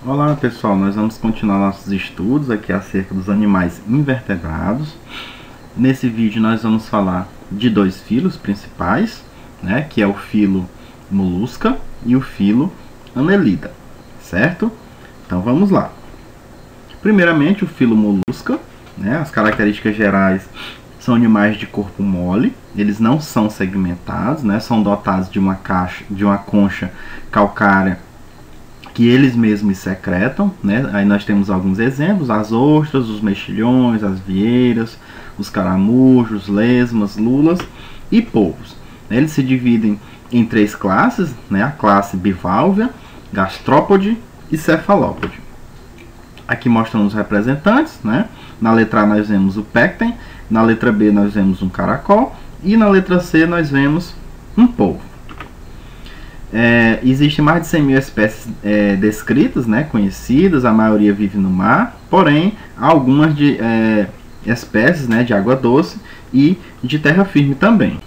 Olá pessoal, nós vamos continuar nossos estudos aqui acerca dos animais invertebrados. Nesse vídeo nós vamos falar de dois filos principais, né, que é o filo Mollusca e o filo Annelida, certo? Então vamos lá. Primeiramente o filo Mollusca, né, as características gerais são animais de corpo mole, eles não são segmentados, né, são dotados de uma concha calcária que eles mesmos secretam, né? Aí nós temos alguns exemplos: as ostras, os mexilhões, as vieiras, os caramujos, lesmas, lulas e polvos. Eles se dividem em três classes, né? A classe bivalvia, gastrópode e cefalópode. Aqui mostramos os representantes, né? Na letra A nós vemos o pecten, na letra B nós vemos um caracol e na letra C nós vemos um polvo. Existem mais de 100 mil espécies descritas, né, conhecidas, a maioria vive no mar, porém algumas espécies, né, de água doce e de terra firme também.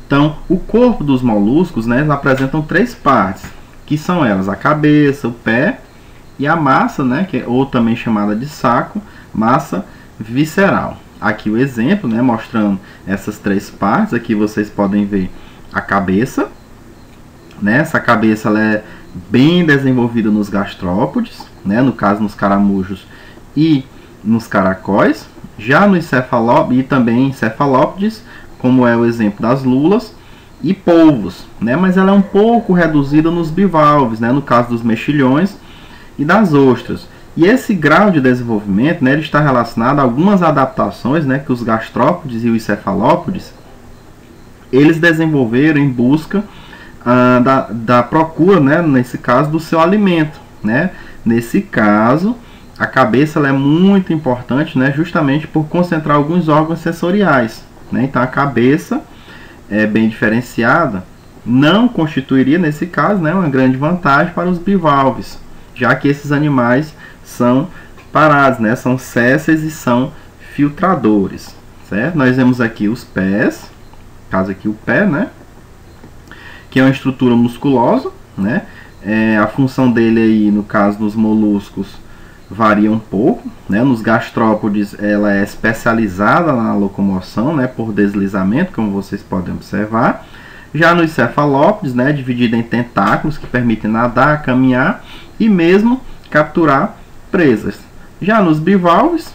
Então, o corpo dos moluscos, né, apresentam três partes, que são elas: a cabeça, o pé e a massa, né, ou também chamada de saco, massa visceral. Aqui o exemplo, né, mostrando essas três partes. Aqui vocês podem ver a cabeça. Essa cabeça ela é bem desenvolvida nos gastrópodes, né? No caso nos caramujos e nos caracóis. Já nos cefalópodes e também em cefalópodes, como é o exemplo das lulas e polvos, né? Mas ela é um pouco reduzida nos bivalves, né? No caso dos mexilhões e das ostras. E esse grau de desenvolvimento, né, ele está relacionado a algumas adaptações, né, que os gastrópodes e os cefalópodes eles desenvolveram em busca da procura, né, nesse caso, do seu alimento, né? Nesse caso, a cabeça ela é muito importante, né, justamente por concentrar alguns órgãos sensoriais, né? Então a cabeça é bem diferenciada, não constituiria nesse caso, né, uma grande vantagem para os bivalves, já que esses animais são parados, né, são sésseis e são filtradores, certo? Nós vemos aqui os pés, no caso aqui o pé, né, que é uma estrutura musculosa, né? A função dele aí, no caso dos moluscos, varia um pouco, né? Nos gastrópodes ela é especializada na locomoção, né, por deslizamento, como vocês podem observar. Já nos cefalópodes, né, dividida em tentáculos que permitem nadar, caminhar e mesmo capturar presas. Já nos bivalves,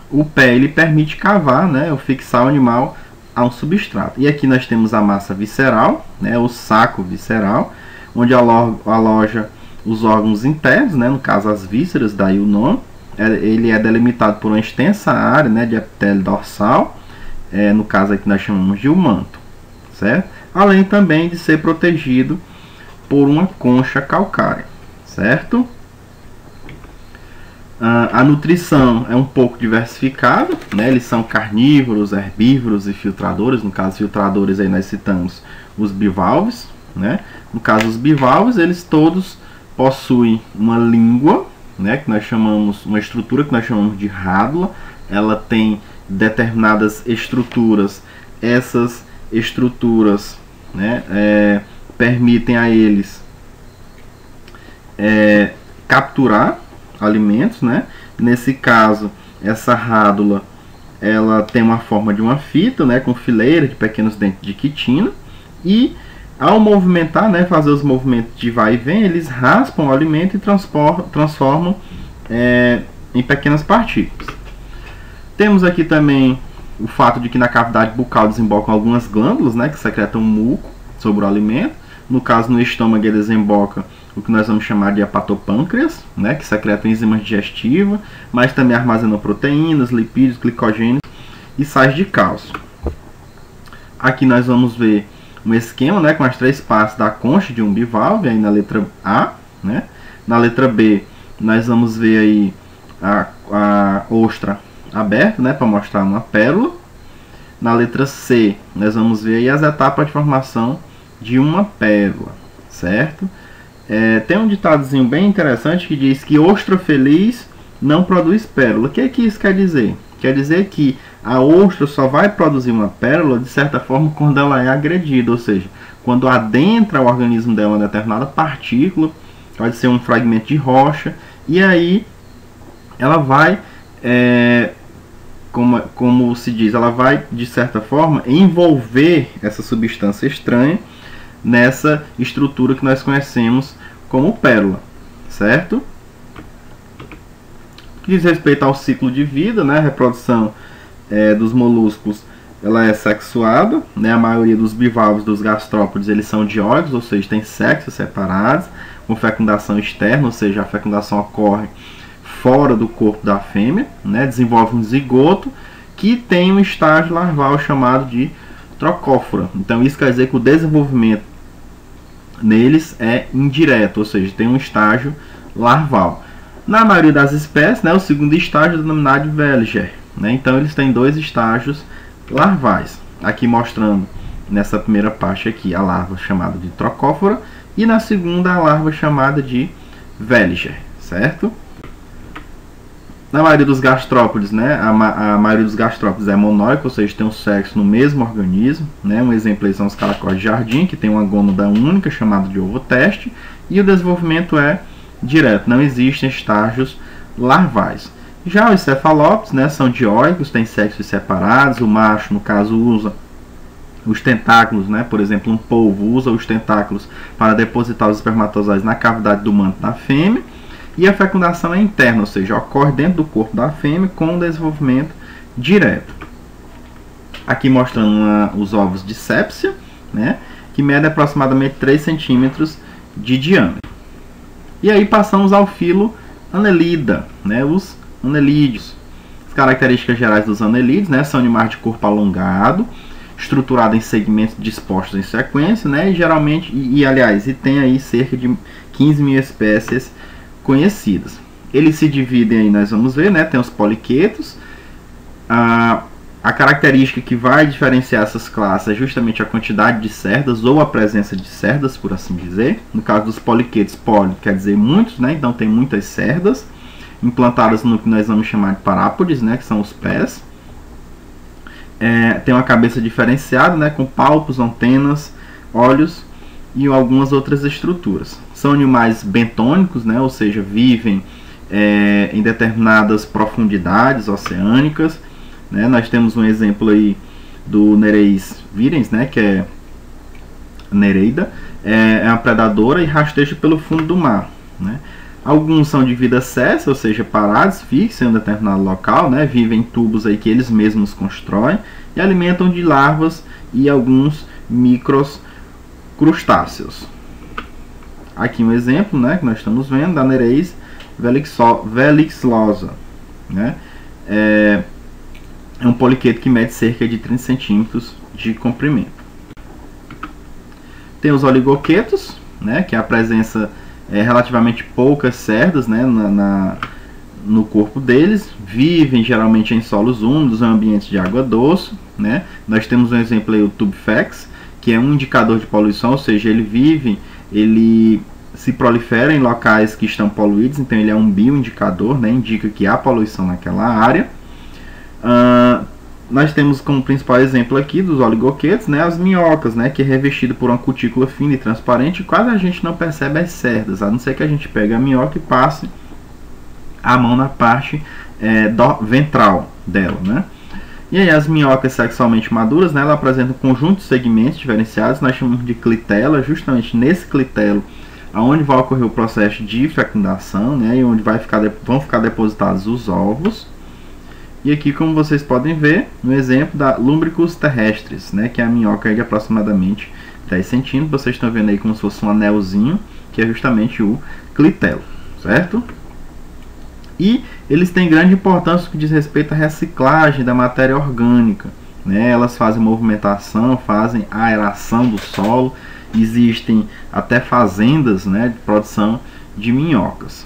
o pé ele permite cavar, né, ou fixar o animal a um substrato. E aqui nós temos a massa visceral, né, o saco visceral, onde aloja os órgãos internos, né, no caso as vísceras, daí o nome. Ele é delimitado por uma extensa área, né, de epitélio dorsal, no caso aqui nós chamamos de o manto, certo? Além também de ser protegido por uma concha calcária, certo? A nutrição é um pouco diversificada, né? Eles são carnívoros, herbívoros e filtradores. No caso, filtradores aí nós citamos os bivalves, né? No caso, os bivalves, eles todos possuem uma língua, né? Que nós chamamos, uma estrutura que nós chamamos de rádula. Ela tem determinadas estruturas. Essas estruturas, né, permitem a eles capturar alimentos, né? Nesse caso, essa rádula ela tem uma forma de uma fita, né, com fileira de pequenos dentes de quitina, e ao movimentar, né, fazer os movimentos de vai e vem, eles raspam o alimento e transformam em pequenas partículas. Temos aqui também o fato de que na cavidade bucal desembocam algumas glândulas, né, que secretam muco sobre o alimento. No caso, no estômago ele desemboca o que nós vamos chamar de hepatopâncreas, né, que secretam enzimas digestivas, mas também armazenam proteínas, lipídios, glicogênios e sais de cálcio. Aqui nós vamos ver um esquema, né, com as três partes da concha de um bivalve, aí na letra A, né? Na letra B nós vamos ver aí a ostra aberta, né, para mostrar uma pérola. Na letra C nós vamos ver aí as etapas de formação de uma pérola, certo? Tem um ditadozinho bem interessante que diz que ostra feliz não produz pérola. O que é que isso quer dizer? Quer dizer que a ostra só vai produzir uma pérola, de certa forma, quando ela é agredida, ou seja, quando adentra o organismo dela uma determinada partícula pode ser um fragmento de rocha, e aí ela vai, como se diz, ela vai de certa forma envolver essa substância estranha nessa estrutura que nós conhecemos como pérola, certo? Que diz respeito ao ciclo de vida, né, a reprodução dos moluscos, ela é sexuada, né, a maioria dos bivalves, dos gastrópodes, eles são dioicos, ou seja, tem sexos separados, com fecundação externa, ou seja, a fecundação ocorre fora do corpo da fêmea, né, desenvolve um zigoto que tem um estágio larval chamado de trocófora. Então isso quer dizer que o desenvolvimento neles é indireto, ou seja, tem um estágio larval. Na maioria das espécies, né, o segundo estágio é denominado de Veliger, né, então eles têm dois estágios larvais. Aqui mostrando nessa primeira parte aqui a larva chamada de trocófora e na segunda a larva chamada de Veliger, certo? Na maioria dos gastrópodes, né, a maioria dos gastrópodes é monóico, ou seja, tem um sexo no mesmo organismo, né? Um exemplo aí são os caracóis de jardim, que tem uma gônada única chamada de ovo-teste, e o desenvolvimento é direto, não existem estágios larvais. Já os cefalópodes, né, são dioicos, têm sexos separados, o macho, no caso, usa os tentáculos, né, por exemplo, um polvo usa os tentáculos para depositar os espermatozoides na cavidade do manto da fêmea, e a fecundação é interna, ou seja, ocorre dentro do corpo da fêmea com desenvolvimento direto. Aqui mostrando os ovos de Sepsia, né, que medem aproximadamente 3 centímetros de diâmetro. E aí passamos ao filo Annelida, né, os anelídeos. As características gerais dos anelídeos, né, são animais de corpo alongado, estruturado em segmentos dispostos em sequência, né, e geralmente, aliás, tem aí cerca de 15 mil espécies conhecidas. Eles se dividem aí, nós vamos ver, né, tem os poliquetos. A característica que vai diferenciar essas classes é justamente a quantidade de cerdas ou a presença de cerdas, por assim dizer. No caso dos poliquetos, poli quer dizer muitos, né, então tem muitas cerdas implantadas no que nós vamos chamar de parápodes, né, que são os pés. Tem uma cabeça diferenciada, né, com palpos, antenas, olhos e algumas outras estruturas. São animais bentônicos, né, ou seja, vivem em determinadas profundidades oceânicas, né. Nós temos um exemplo aí do Nereis virens, né, que é Nereida, é uma predadora e rasteja pelo fundo do mar, né. Alguns são de vida cessa, ou seja, parados, fixos em um determinado local, né, vivem em tubos aí que eles mesmos constroem e alimentam de larvas e alguns micros crustáceos. Aqui um exemplo, né, que nós estamos vendo da Nereis velixlosa, né, é um poliqueto que mede cerca de 30 centímetros de comprimento. Tem os oligoquetos, né, que é a presença relativamente poucas cerdas, né, no corpo deles, vivem geralmente em solos úmidos, em ambientes de água doce, né. Nós temos um exemplo aí, o Tubifex, que é um indicador de poluição, ou seja, ele se prolifera em locais que estão poluídos, então ele é um bioindicador, né, indica que há poluição naquela área. Nós temos como principal exemplo aqui dos oligoquetos, né, as minhocas, né, que é revestido por uma cutícula fina e transparente, quase a gente não percebe as cerdas, a não ser que a gente pegue a minhoca e passe a mão na parte ventral dela, né. E aí as minhocas sexualmente maduras, né, ela apresenta um conjunto de segmentos diferenciados, nós chamamos de clitela, justamente nesse clitelo onde vai ocorrer o processo de fecundação, né, e onde vão ficar depositados os ovos. E aqui, como vocês podem ver, no exemplo da Lumbricus terrestris, né, que é a minhoca de aproximadamente 10 centímetros, vocês estão vendo aí como se fosse um anelzinho, que é justamente o clitelo, certo? E eles têm grande importância no que diz respeito à reciclagem da matéria orgânica, né? Elas fazem movimentação, fazem aeração do solo, existem até fazendas, né, de produção de minhocas.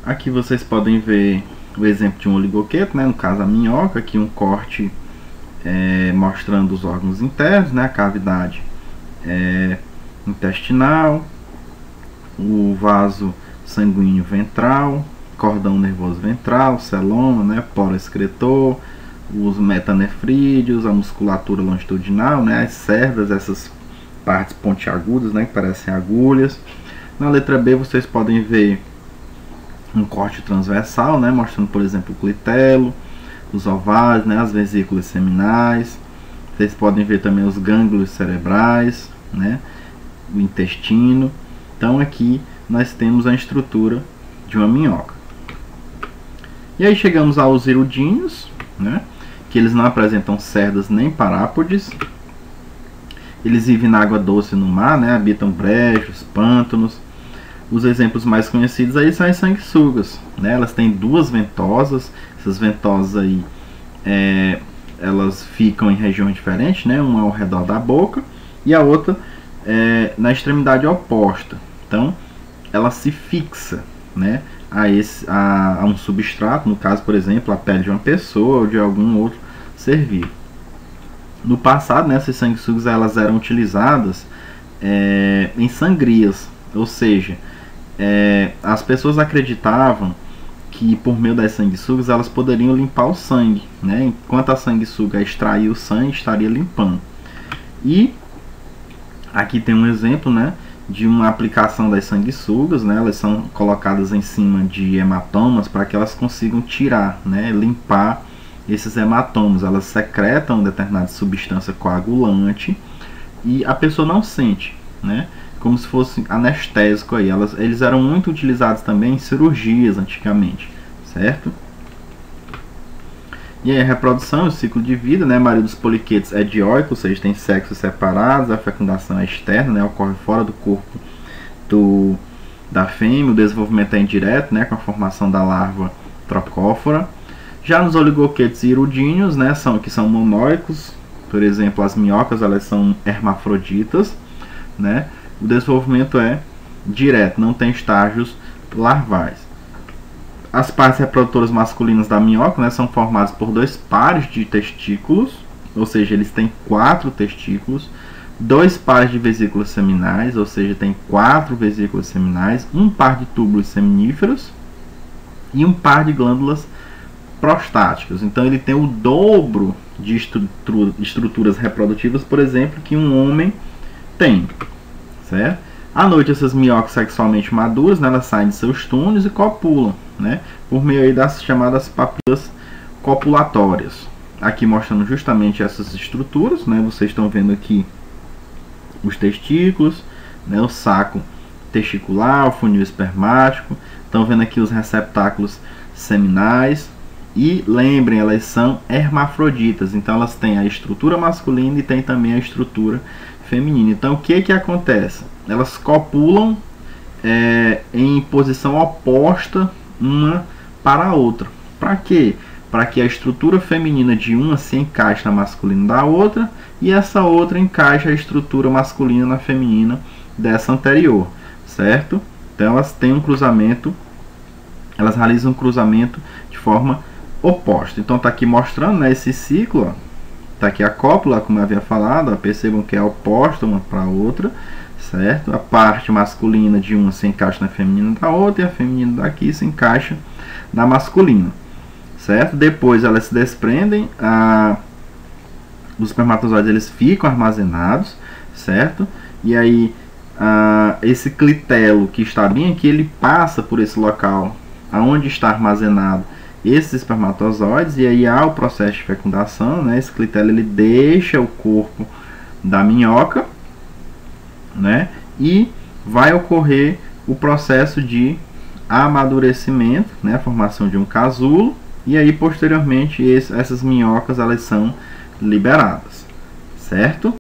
Aqui vocês podem ver o exemplo de um oligoqueto, né, no caso a minhoca, aqui um corte mostrando os órgãos internos, né, a cavidade intestinal, o vaso sanguíneo ventral, cordão nervoso ventral, celoma, né, polo excretor, os metanefrídeos, a musculatura longitudinal, né, as cerdas, essas partes pontiagudas, né, que parecem agulhas, Na letra B vocês podem ver um corte transversal, né, mostrando, por exemplo, o clitelo, os ovários, né, as vesículas seminais. Vocês podem ver também os gânglios cerebrais, né, o intestino. Então aqui nós temos a estrutura de uma minhoca. E aí chegamos aos hirudíneos, né, que eles não apresentam cerdas nem parápodes. Eles vivem na água doce no mar, né, habitam brejos, pântanos. Os exemplos mais conhecidos aí são as sanguessugas, né? Elas têm duas ventosas. Essas ventosas aí, elas ficam em regiões diferentes, né? Uma ao redor da boca e a outra na extremidade oposta. Então, ela se fixa, né, a um substrato, no caso, por exemplo, a pele de uma pessoa ou de algum outro ser vivo. No passado, né, essas sanguessugas elas eram utilizadas em sangrias, ou seja, as pessoas acreditavam que por meio das sanguessugas elas poderiam limpar o sangue, né? Enquanto a sanguessuga extraía o sangue, estaria limpando. E aqui tem um exemplo, né, de uma aplicação das sanguessugas, né? Elas são colocadas em cima de hematomas para que elas consigam tirar, né, limpar esses hematomas. Elas secretam determinada substância coagulante e a pessoa não sente, né? Como se fosse anestésico aí. Eles eram muito utilizados também em cirurgias antigamente, certo? E aí a reprodução, o ciclo de vida, né? A maioria dos poliquetos é dioico, ou seja, tem sexos separados. A fecundação é externa, né? Ocorre fora do corpo da fêmea. O desenvolvimento é indireto, né? Com a formação da larva trocófora. Já nos oligoquetos e hirudíneos, né? Que são monóicos, por exemplo, as minhocas, elas são hermafroditas, né? O desenvolvimento é direto, não tem estágios larvais. As partes reprodutoras masculinas da minhoca, né, são formadas por dois pares de testículos, ou seja, eles têm 4 testículos, 2 pares de vesículas seminais, ou seja, tem 4 vesículas seminais, um par de túbulos seminíferos e um par de glândulas prostáticas. Então ele tem o dobro de estruturas reprodutivas, por exemplo, que um homem tem, certo? À noite essas minhocas sexualmente maduras, né, elas saem de seus túneis e copulam, né, por meio aí das chamadas papilas copulatórias. Aqui mostrando justamente essas estruturas, né, vocês estão vendo aqui os testículos, né, o saco testicular, o funil espermático, estão vendo aqui os receptáculos seminais. E lembrem, elas são hermafroditas, então elas têm a estrutura masculina e tem também a estrutura feminina. Então o que acontece? Elas copulam em posição oposta uma para a outra. Para quê? Para que a estrutura feminina de uma se encaixe na masculina da outra e essa outra encaixe a estrutura masculina na feminina dessa anterior, certo? Então elas têm um cruzamento, elas realizam um cruzamento de forma oposta. Então está aqui mostrando, né, esse ciclo. Está aqui a cópula, como eu havia falado, ó, percebam que é oposta uma para a outra, certo? A parte masculina de uma se encaixa na feminina da outra e a feminina daqui se encaixa na masculina, certo? Depois elas se desprendem, os espermatozoides eles ficam armazenados, certo? E aí esse clitelo que está bem aqui, ele passa por esse local aonde está armazenado esses espermatozoides, e aí há o processo de fecundação, né? Esse clitelo ele deixa o corpo da minhoca, né? E vai ocorrer o processo de amadurecimento, né? A formação de um casulo, e aí posteriormente essas minhocas elas são liberadas, certo?